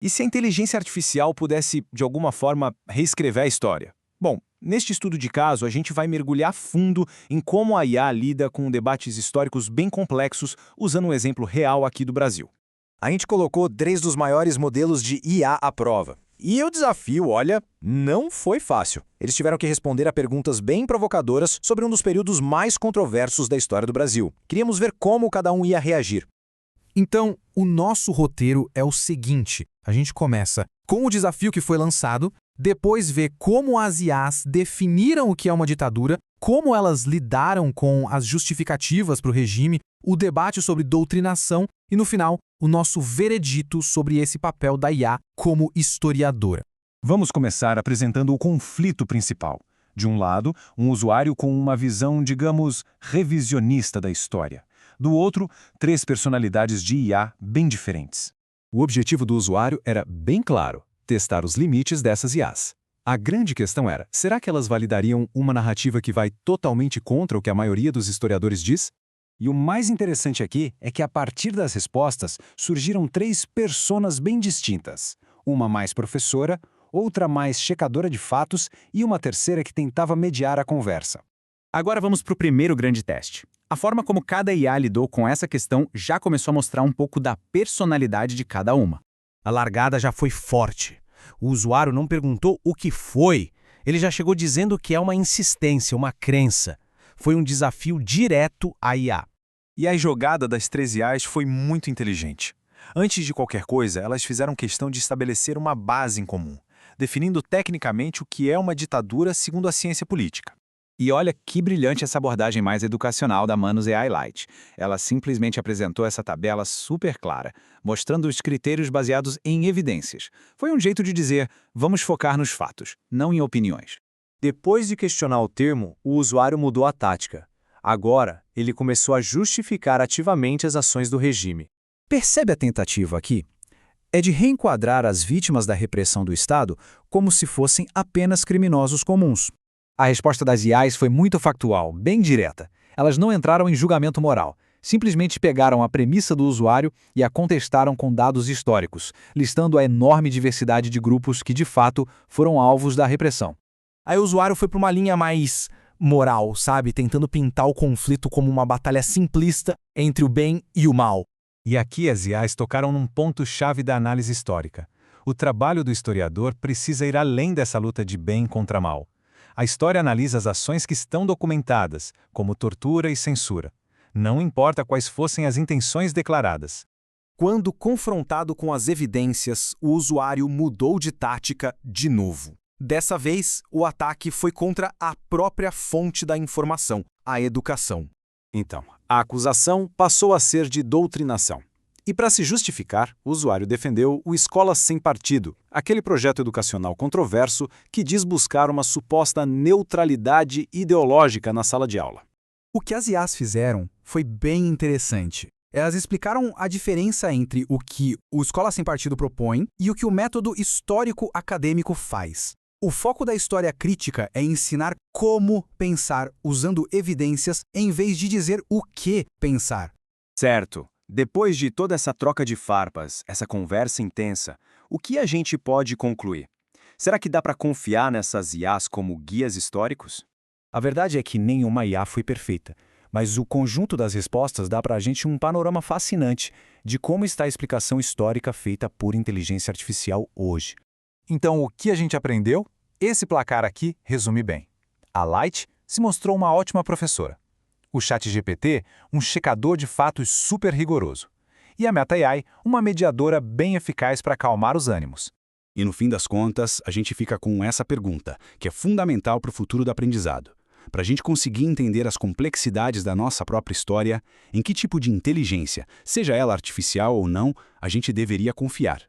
E se a inteligência artificial pudesse, de alguma forma, reescrever a história? Bom, neste estudo de caso, a gente vai mergulhar fundo em como a IA lida com debates históricos bem complexos, usando um exemplo real aqui do Brasil. A gente colocou 3 dos maiores modelos de IA à prova. E o desafio, olha, não foi fácil. Eles tiveram que responder a perguntas bem provocadoras sobre um dos períodos mais controversos da história do Brasil. Queríamos ver como cada um ia reagir. Então, o nosso roteiro é o seguinte: a gente começa com o desafio que foi lançado, depois vê como as IAs definiram o que é uma ditadura, como elas lidaram com as justificativas para o regime, o debate sobre doutrinação e, no final, o nosso veredito sobre esse papel da IA como historiadora. Vamos começar apresentando o conflito principal. De um lado, um usuário com uma visão, digamos, revisionista da história. Do outro, 3 personalidades de IA bem diferentes. O objetivo do usuário era bem claro: testar os limites dessas IAs. A grande questão era, será que elas validariam uma narrativa que vai totalmente contra o que a maioria dos historiadores diz? E o mais interessante aqui é que, a partir das respostas, surgiram 3 personas bem distintas. Uma mais professora, outra mais checadora de fatos e uma terceira que tentava mediar a conversa. Agora vamos para o primeiro grande teste. A forma como cada IA lidou com essa questão já começou a mostrar um pouco da personalidade de cada uma. A largada já foi forte. O usuário não perguntou o que foi. Ele já chegou dizendo que é uma insistência, uma crença. Foi um desafio direto à IA. E a jogada das 3 IAs foi muito inteligente. Antes de qualquer coisa, elas fizeram questão de estabelecer uma base em comum, definindo tecnicamente o que é uma ditadura segundo a ciência política. E olha que brilhante essa abordagem mais educacional da Manus AI Lite. Ela simplesmente apresentou essa tabela super clara, mostrando os critérios baseados em evidências. Foi um jeito de dizer, vamos focar nos fatos, não em opiniões. Depois de questionar o termo, o usuário mudou a tática. Agora, ele começou a justificar ativamente as ações do regime. Percebe a tentativa aqui? É de reenquadrar as vítimas da repressão do Estado como se fossem apenas criminosos comuns. A resposta das IAs foi muito factual, bem direta. Elas não entraram em julgamento moral. Simplesmente pegaram a premissa do usuário e a contestaram com dados históricos, listando a enorme diversidade de grupos que, de fato, foram alvos da repressão. Aí o usuário foi para uma linha mais moral, sabe? Tentando pintar o conflito como uma batalha simplista entre o bem e o mal. E aqui as IAs tocaram num ponto-chave da análise histórica. O trabalho do historiador precisa ir além dessa luta de bem contra mal. A história analisa as ações que estão documentadas, como tortura e censura. Não importa quais fossem as intenções declaradas. Quando confrontado com as evidências, o usuário mudou de tática de novo. Dessa vez, o ataque foi contra a própria fonte da informação, a educação. Então, a acusação passou a ser de doutrinação. E para se justificar, o usuário defendeu o Escola Sem Partido, aquele projeto educacional controverso que diz buscar uma suposta neutralidade ideológica na sala de aula. O que as IAs fizeram foi bem interessante. Elas explicaram a diferença entre o que o Escola Sem Partido propõe e o que o método histórico-acadêmico faz. O foco da história crítica é ensinar como pensar usando evidências em vez de dizer o que pensar. Certo. Depois de toda essa troca de farpas, essa conversa intensa, o que a gente pode concluir? Será que dá para confiar nessas IAs como guias históricos? A verdade é que nenhuma IA foi perfeita, mas o conjunto das respostas dá para a gente um panorama fascinante de como está a explicação histórica feita por inteligência artificial hoje. Então, o que a gente aprendeu? Esse placar aqui resume bem. A Lite se mostrou uma ótima professora. O ChatGPT, um checador de fatos super rigoroso. E a Meta AI, uma mediadora bem eficaz para acalmar os ânimos. E no fim das contas, a gente fica com essa pergunta, que é fundamental para o futuro do aprendizado. Para a gente conseguir entender as complexidades da nossa própria história, em que tipo de inteligência, seja ela artificial ou não, a gente deveria confiar.